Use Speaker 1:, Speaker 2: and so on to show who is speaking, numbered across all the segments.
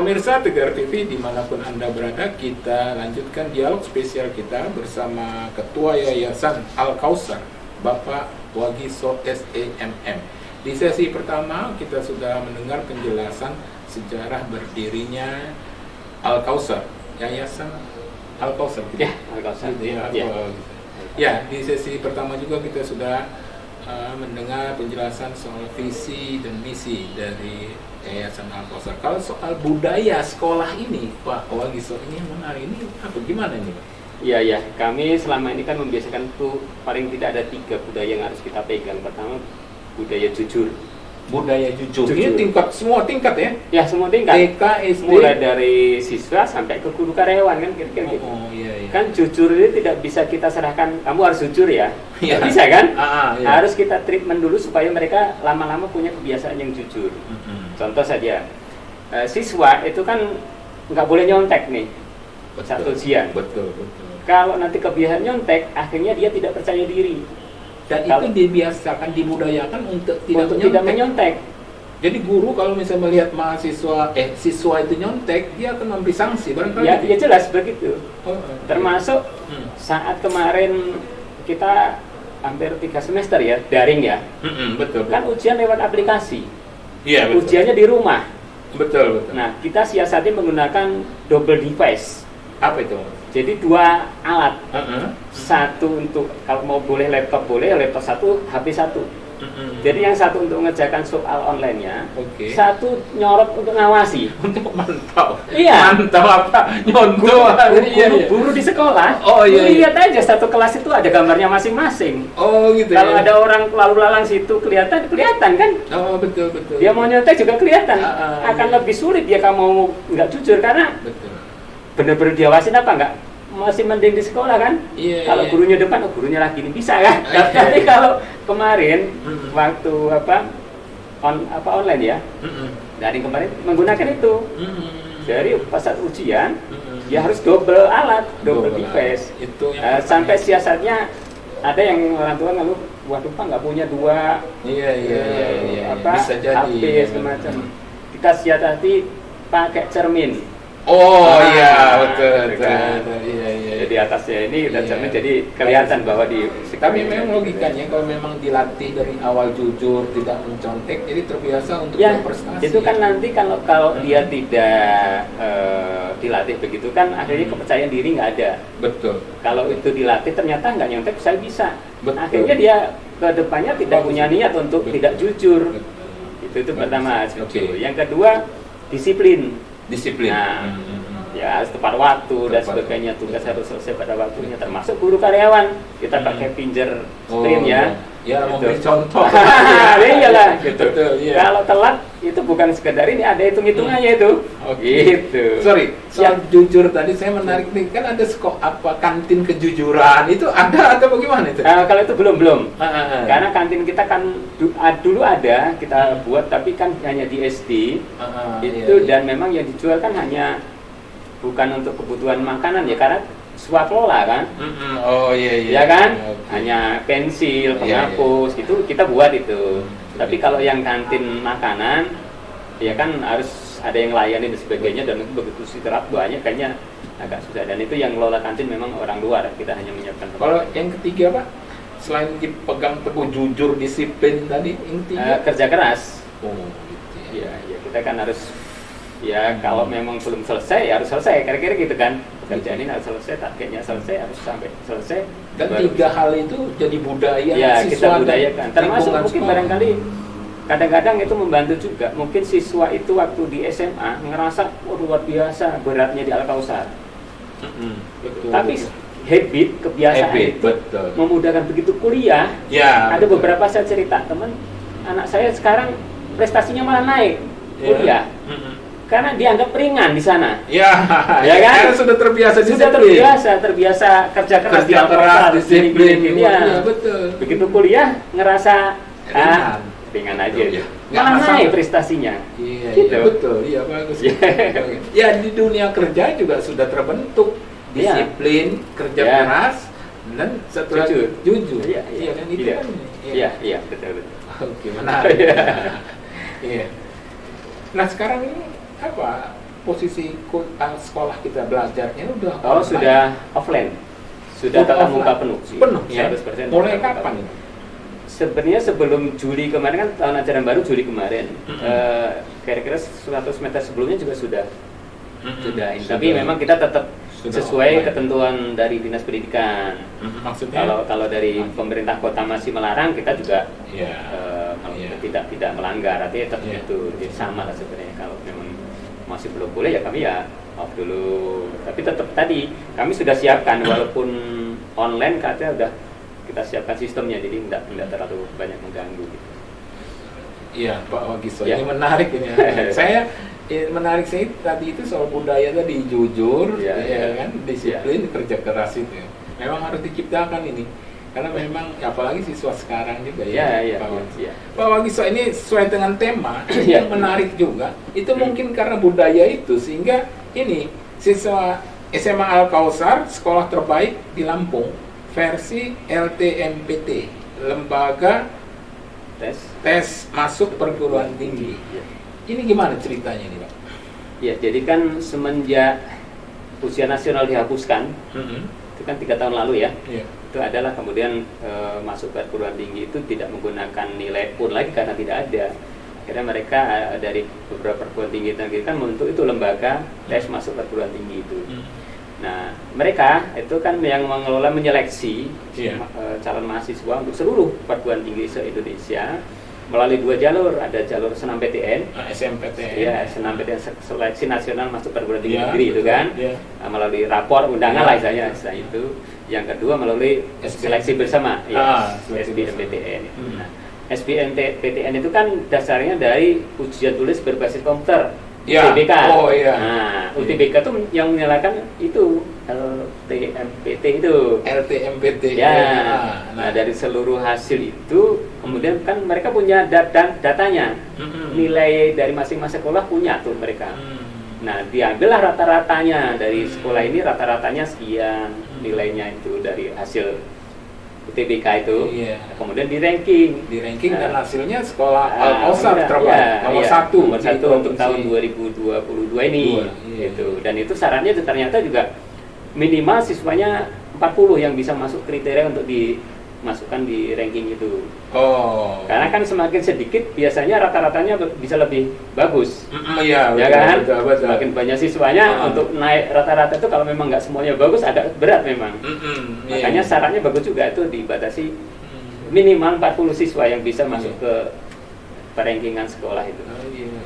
Speaker 1: pemirsa Tegar TV dimanapun Anda berada, kita lanjutkan dialog spesial kita bersama Ketua Yayasan Al-Kautsar, Bapak Wagiso SEMM. Di sesi pertama kita sudah mendengar penjelasan sejarah berdirinya Al-Kautsar, Yayasan Al-Kautsar.
Speaker 2: Ya, Al-Kautsar.
Speaker 1: Ya, di sesi pertama juga kita sudah mendengar penjelasan soal visi dan misi dari Yayasan Al-Kautsar. Kalau soal budaya sekolah ini, Pak Wagiso, ini yang menarik, ini apa gimana ini, Pak?
Speaker 2: Iya, kami selama ini kan membiasakan tuh paling tidak ada 3 budaya yang harus kita pegang. Pertama, budaya jujur.
Speaker 1: Budaya jujur. Ini tingkat, semua tingkat ya?
Speaker 2: Ya, semua tingkat.
Speaker 1: TK, SD.
Speaker 2: Mulai dari siswa sampai ke guru karyawan kan kira-kira gitu.
Speaker 1: Iya.
Speaker 2: Kan jujur ini tidak bisa kita serahkan, kamu harus jujur ya.
Speaker 1: Iya.
Speaker 2: Nggak bisa kan?
Speaker 1: Iya.
Speaker 2: Harus kita treatment dulu supaya mereka lama-lama punya kebiasaan yang jujur. Contoh saja, siswa itu kan nggak boleh nyontek nih saat ujian.
Speaker 1: Betul.
Speaker 2: Kalau nanti kebiasaan nyontek, akhirnya dia tidak percaya diri.
Speaker 1: Dan itu dibiasakan, dibudayakan untuk
Speaker 2: tidak menyontek.
Speaker 1: Jadi guru kalau misalnya melihat siswa itu nyontek, dia akan memberi sanksi barangkali.
Speaker 2: Ya jelas begitu. Termasuk saat kemarin kita hampir 3 semester ya, daring ya.
Speaker 1: Betul.
Speaker 2: Kan ujian lewat aplikasi.
Speaker 1: Iya, betul.
Speaker 2: Ujiannya di rumah.
Speaker 1: Betul.
Speaker 2: Nah, kita siasati menggunakan double device.
Speaker 1: Apa itu?
Speaker 2: Jadi 2 alat. Satu untuk kalau mau boleh laptop boleh, laptop satu, HP satu. Jadi yang satu untuk mengerjakan soal online-nya, satu nyorot untuk ngawasi.
Speaker 1: Untuk mantau.
Speaker 2: Iya.
Speaker 1: Mantau apa? Nyontoh.
Speaker 2: Guru di sekolah. Lihat aja satu kelas itu ada gambarnya masing-masing.
Speaker 1: Gitu.
Speaker 2: Kalau ada orang lalu lalang situ kelihatan kan?
Speaker 1: Betul.
Speaker 2: Dia mau nyontek juga kelihatan. Akan lebih sulit dia kalau mau nggak jujur karena benar-benar diawasin apa enggak? Masih mending di sekolah kan? Kalau gurunya depan, gurunya lagi ini bisa kan? Tapi kalau kemarin waktu online ya, dari kemarin menggunakan itu. Jadi pas saat ujian, dia harus double alat, double device.
Speaker 1: Itu
Speaker 2: sampai siasatnya ada yang orang tua ngeluh, waduh Pak nggak punya 2
Speaker 1: bisa jadi
Speaker 2: HP semacam. Kita siasati pakai cermin.
Speaker 1: Betul.
Speaker 2: Iya. Jadi atasnya ini dan cermin jadi kelihatan bahwa di.
Speaker 1: Tapi memang logikanya kalau memang dilatih dari awal jujur, tidak mencontek, jadi terbiasa untuk berprestasi.
Speaker 2: Itu kan nanti kalau dia tidak dilatih begitu kan akhirnya kepercayaan diri nggak ada.
Speaker 1: Betul.
Speaker 2: Kalau itu dilatih ternyata nggak nyontek, saya bisa.
Speaker 1: Betul.
Speaker 2: Akhirnya dia ke depannya tidak punya niat untuk tidak jujur. Itu pertama jujur. Yang kedua disiplin. Nah, ya harus tepat waktu dan sebagainya, tugas harus selesai pada waktunya, termasuk guru karyawan kita pakai pinjer sprint ya
Speaker 1: memberi contoh.
Speaker 2: Iyalah gitu. Kalau telat itu bukan sekedar ini, ada hitung-hitungannya itu. Gitu.
Speaker 1: Sorry, soal jujur tadi saya menarik nih, kan ada kantin kejujuran itu ada atau bagaimana itu?
Speaker 2: Kalau itu belum. Karena kantin kita kan dulu ada kita buat, tapi kan hanya di SD dan memang yang dijual kan hanya bukan untuk kebutuhan makanan ya, karena swaklola kan. Ya kan? Hanya pensil, penghapus gitu kita buat itu. Tapi kalau yang kantin makanan ya kan harus ada yang layani dan sebagainya, dan begitu istirahat banyak kayaknya agak susah, dan itu yang ngelola kantin memang orang luar, kita hanya menyiapkan.
Speaker 1: Kalau yang ketiga Pak, selain dipegang teguh jujur, disiplin tadi, yang ketiga
Speaker 2: kerja keras.
Speaker 1: Gitu ya.
Speaker 2: Ya kita kan harus kalau memang belum selesai ya harus selesai, kira-kira gitu kan. Pekerjaan ini harus selesai, targetnya selesai, harus sampai selesai.
Speaker 1: Dan 3 hal itu jadi budaya
Speaker 2: kita budayakan. Termasuk mungkin barangkali kadang-kadang itu membantu juga. Mungkin siswa itu waktu di SMA ngerasa luar biasa beratnya di Al-Kautsar. Tapi habit, kebiasaan itu memudahkan. Begitu kuliah. Ada beberapa saya cerita teman, anak saya sekarang prestasinya malah naik kuliah. Karena dianggap ringan di sana. Ya kan?
Speaker 1: Karena sudah terbiasa disiplin.
Speaker 2: Terbiasa kerja keras di
Speaker 1: disiplin.
Speaker 2: Betul. Begitu kuliah ngerasa ringan aja. Malah naik prestasinya.
Speaker 1: Gitu. Betul. Iya, bagus. Ya, di dunia kerja juga sudah terbentuk disiplin, kerja keras, dan setelah jujur. Iya kan itu kan.
Speaker 2: Iya, betul.
Speaker 1: Oke, menarik. Iya. Nah, sekarang ini posisi sekolah kita belajarnya udah
Speaker 2: sudah offline, sudah tatap muka penuh sih.
Speaker 1: Penuh ya.
Speaker 2: 100%
Speaker 1: Mulai kapan itu?
Speaker 2: Sebenarnya sebelum Juli kemarin kan, tahun ajaran baru Juli kemarin, kira-kira 100 meter sebelumnya juga sudah ini. Tapi memang kita tetap sesuai ketentuan dari Dinas Pendidikan.
Speaker 1: Maksudnya?
Speaker 2: Kalau dari pemerintah kota masih melarang, kita juga tidak melanggar. Artinya tetap itu. Jadi sama lah sebenarnya. Kalau memang masih belum boleh ya kami ya off dulu. Tapi tetap tadi kami sudah siapkan, walaupun online katanya udah kita siapkan sistemnya, jadi tidak terlalu banyak mengganggu.
Speaker 1: Iya, Pak Wagiso, ini menarik ini. Saya menarik sih tadi itu soal budaya tadi, jujur, kan, disiplin, kerja keras itu. Memang harus diciptakan ini, karena memang apalagi siswa sekarang juga Pak Wagiso, ini sesuai dengan tema yang menarik juga. Itu mungkin karena budaya itu sehingga ini siswa SMA Al-Kausar sekolah terbaik di Lampung versi LTMPT, lembaga tes masuk perguruan tinggi. Ini gimana ceritanya ini, Pak?
Speaker 2: Ya, jadi kan semenjak ujian nasional dihapuskan, itu kan 3 tahun lalu ya, itu adalah kemudian masuk perguruan tinggi itu tidak menggunakan nilai pun lagi karena tidak ada. Akhirnya mereka dari beberapa perguruan tinggi kan membentuk itu lembaga tes masuk perguruan tinggi itu. Nah, mereka itu kan yang mengelola, menyeleksi calon mahasiswa untuk seluruh perguruan tinggi se-Indonesia melalui 2 jalur. Ada jalur senam PTN,
Speaker 1: SNMPTN.
Speaker 2: Ya, senam PTN, seleksi nasional masuk perguruan tinggi negeri itu kan, melalui rapor undangan lah istilahnya itu. Yang kedua melalui seleksi bersama, SBMPTN. Nah, SBMPTN itu kan dasarnya dari ujian tulis berbasis komputer. UTBK. Nah, UTBK itu yang menyalakan itu LTMPT itu.
Speaker 1: LTMPT.
Speaker 2: Nah, dari seluruh hasil itu kemudian kan mereka punya datanya. Nilai dari masing-masing sekolah punya tuh mereka. Nah, diambillah rata-ratanya dari sekolah ini, rata-ratanya sekian nilainya itu dari hasil UTBK itu, kemudian di ranking
Speaker 1: dan hasilnya sekolah Al-Kausar terbaik nomor 1
Speaker 2: untuk tahun 2022 ini, gitu. Dan itu syaratnya ternyata juga minimal siswanya 40 yang bisa masuk kriteria untuk dimasukkan di ranking itu. Karena kan semakin sedikit biasanya rata-ratanya bisa lebih bagus.
Speaker 1: Ya
Speaker 2: kan? Betul. Semakin banyak siswanya untuk naik rata-rata itu kalau memang nggak semuanya bagus agak berat memang. Makanya syaratnya bagus juga itu dibatasi minimal 40 siswa yang bisa masuk ke perankingan sekolah itu.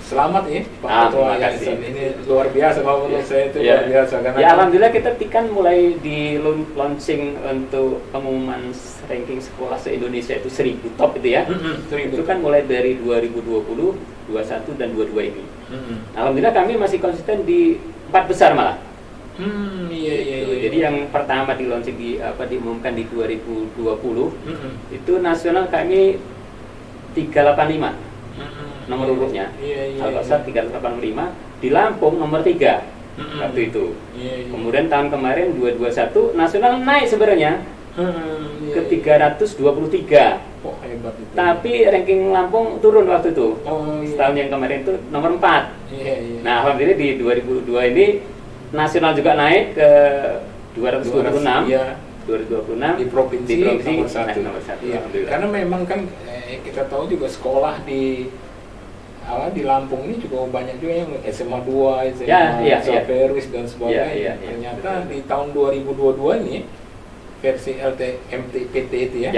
Speaker 1: Selamat ya Pak Ketua Yayasan, ini luar biasa kalau menurut saya itu luar biasa karena
Speaker 2: ya alhamdulillah kita kan mulai di launching untuk pengumuman ranking sekolah se-Indonesia itu 1000 top itu ya. Itu kan mulai dari 2020, 21 dan 22 ini. Alhamdulillah kami masih konsisten di 4 besar malah. Jadi yang pertama di launching diumumkan di 2020 itu nasional kami 385. Nomor urutnya Al-Kausar 385, di Lampung nomor 3 waktu itu. Kemudian tahun kemarin 2021 nasional naik sebenarnya ke 323.
Speaker 1: Hebat itu.
Speaker 2: Tapi ranking Lampung turun waktu itu. Setahun yang kemarin itu nomor 4. Nah, alhamdulillah di 2022 ini nasional juga naik ke 226. 2026
Speaker 1: di provinsi nomor 1. Karena memang kan kita tahu juga sekolah di Lampung ini juga banyak juga yang SMA 2, SMA Saperis dan sebagainya. Ternyata di tahun 2022 ini versi LTMPT itu ya.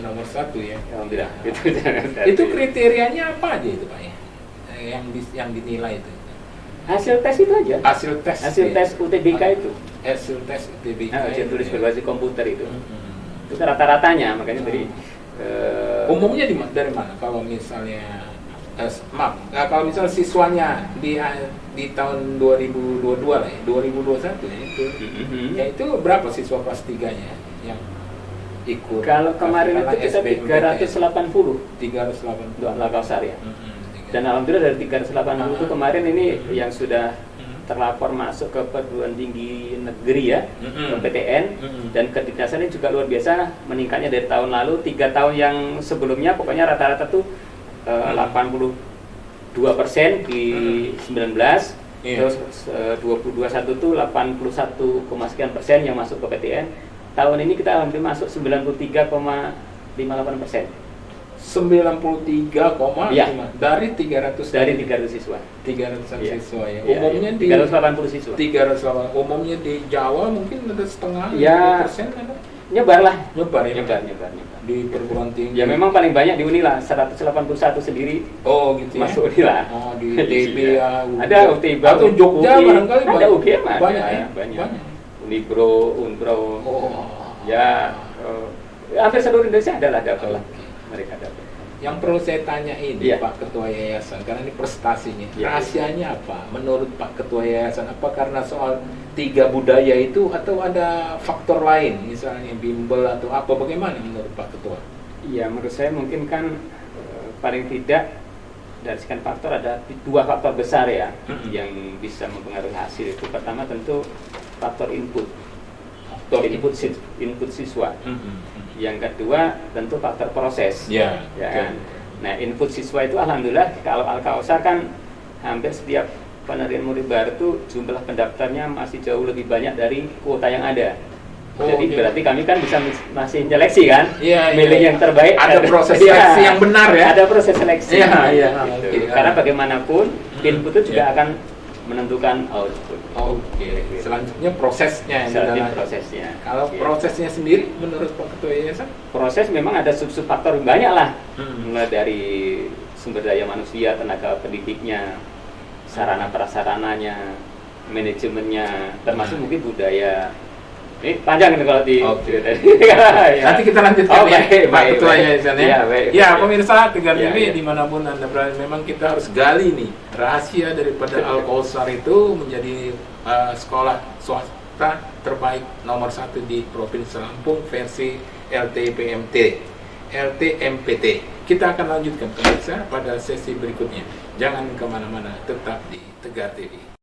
Speaker 1: Nomor 1 ya.
Speaker 2: Alhamdulillah.
Speaker 1: Itu kriterianya apa aja itu Pak ya? Yang dinilai itu.
Speaker 2: Hasil tes itu aja.
Speaker 1: Hasil tes
Speaker 2: UTBK itu.
Speaker 1: Hasil tes UTBK.
Speaker 2: Ujian tulis berbasis komputer itu. Itu rata-ratanya, makanya dari
Speaker 1: umumnya dari mana? Kalau misalnya kalau misalnya siswanya di tahun 2022 lah ya, 2021 ya itu. Ya itu berapa siswa kelas 3-nya yang ikut?
Speaker 2: Kalau kemarin itu kita 380
Speaker 1: untuk
Speaker 2: Al-Kausar ya. Dan alhamdulillah dari 380 itu kemarin ini yang sudah terlapor masuk ke perguruan tinggi negeri ya, ke PTN, dan kedinasan ini juga luar biasa meningkatnya dari tahun lalu. 3 tahun yang sebelumnya pokoknya rata-rata tuh 82% di 19, Terus 2021 itu 81, yang masuk ke PTN. Tahun ini kita alhamdulillah masuk 93,58%.
Speaker 1: 93,5
Speaker 2: Ya.
Speaker 1: dari 300
Speaker 2: siswa.
Speaker 1: 300-an
Speaker 2: Ya.
Speaker 1: siswa ya.
Speaker 2: Ya,
Speaker 1: Umumnya di
Speaker 2: 380 siswa.
Speaker 1: 380. Umumnya di Jawa mungkin ada setengah,
Speaker 2: Ya.
Speaker 1: 50% ada.
Speaker 2: Nyebar lah.
Speaker 1: Nyebar ya.
Speaker 2: Nyebar.
Speaker 1: Di perguruan tinggi.
Speaker 2: Ya memang paling banyak di Unila, 181 sendiri
Speaker 1: Oh gitu ya.
Speaker 2: masuk Unila.
Speaker 1: Oh di UTB ya.
Speaker 2: Ada UTB,
Speaker 1: atau Jogja
Speaker 2: UI,
Speaker 1: barangkali
Speaker 2: ada UGM,
Speaker 1: banyak ya.
Speaker 2: banyak. Unibro, Unpro.
Speaker 1: Oh.
Speaker 2: Ya, hampir seluruh Indonesia adalah dapat lah. Mereka dapat.
Speaker 1: Yang perlu saya tanya ini
Speaker 2: Iya.
Speaker 1: Pak Ketua Yayasan, karena ini prestasinya.
Speaker 2: Iya.
Speaker 1: Rahasianya apa? Menurut Pak Ketua Yayasan, apa karena soal 3 budaya itu atau ada faktor lain, misalnya bimbel atau apa? Bagaimana menurut Pak Ketua?
Speaker 2: Iya, menurut saya mungkin kan paling tidak dari sekian faktor ada 2 faktor besar ya yang bisa mempengaruhi hasil itu. Pertama tentu faktor input siswa. Yang kedua tentu faktor proses.
Speaker 1: Ya,
Speaker 2: Kan? Nah, input siswa itu alhamdulillah kalau Al-Kausar kan hampir setiap penerimaan murid baru itu jumlah pendaftarnya masih jauh lebih banyak dari kuota yang ada. Jadi berarti kami kan bisa masih seleksi kan, milih yang terbaik.
Speaker 1: Ada proses seleksi yang benar ya.
Speaker 2: Ada proses seleksi.
Speaker 1: Gitu.
Speaker 2: Karena bagaimanapun input itu juga akan menentukan output.
Speaker 1: Selanjutnya prosesnya.
Speaker 2: Prosesnya.
Speaker 1: Kalau prosesnya sendiri menurut Pak Ketua Yayasan?
Speaker 2: Proses memang ada sub-sub faktor banyak lah. Mulai dari sumber daya manusia, tenaga pendidiknya, sarana prasarananya, manajemennya, termasuk mungkin budaya. Ini panjang ini kalau di
Speaker 1: Nanti kita lanjutkan Pak Ketua Yayasan ya. Ya, pemirsa Tegar TV dimanapun Anda berada, memang kita harus gali nih rahasia daripada Al-Kausar itu menjadi sekolah swasta terbaik nomor 1 di Provinsi Lampung versi LTMPT. Kita akan lanjutkan pemirsa pada sesi berikutnya. Jangan kemana-mana, tetap di Tegar TV.